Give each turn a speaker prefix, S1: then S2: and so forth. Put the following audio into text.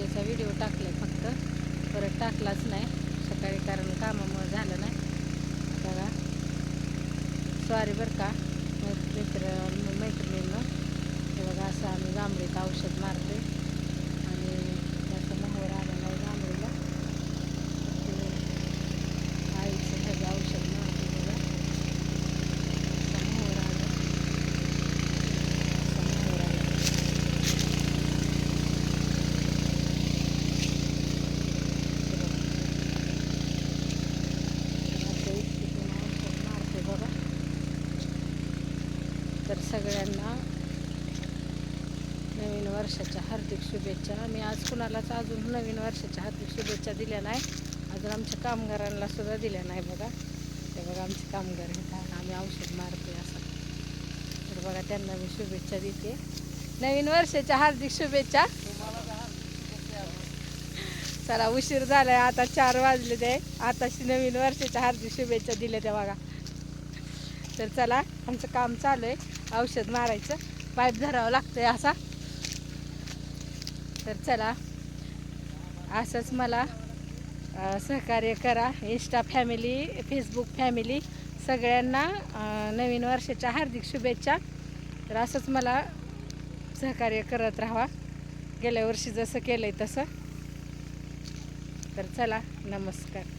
S1: पूजेचा व्हिडिओ टाकला फक्त, परत टाकलाच नाही सकाळी कारण कामामुळे झालं नाही. बघा सॉरी बरं का मैत्रिणींना. हे बघा असं आम्ही जांभळीत औषध मारते आणि त्याचा मोहर आला नाही जांभळीला, आईचं ह्याचं औषध मारते. बघा असा मोहर आला, असा मोहर आला. असं इतकीतून औषध मारते बघा. तर सगळ्यांना नवीन वर्षाच्या हार्दिक शुभेच्छा. मी आज कुणालाच अजून नवीन वर्षाच्या हार्दिक शुभेच्छा दिल्या नाही, अजून आमच्या कामगारांना सुद्धा दिल्या नाही. बघा ते बघा आमचे कामगार आहेत, आम्ही औषध मारतोय असं. तर बघा त्यांना मी शुभेच्छा देते, नवीन वर्षाच्या हार्दिक शुभेच्छा. चला उशीर झालाय, आता 4 वाजले ते, आताशी नवीन वर्षाच्या हार्दिक शुभेच्छा दिल्या त्या बघा. तर चला आमचं काम चालू आहे, औषध मारायचं, पाईप धरावं लागतंय असा. तर चला असंच मला सहकार्य करा. इंस्टा फॅमिली, फेसबुक फॅमिली सगळ्यांना नवीन वर्षाच्या हार्दिक शुभेच्छा. तर असंच मला सहकार्य करत राहा, गेल्या वर्षी जसं केलं आहे तसं. तर चला नमस्कार.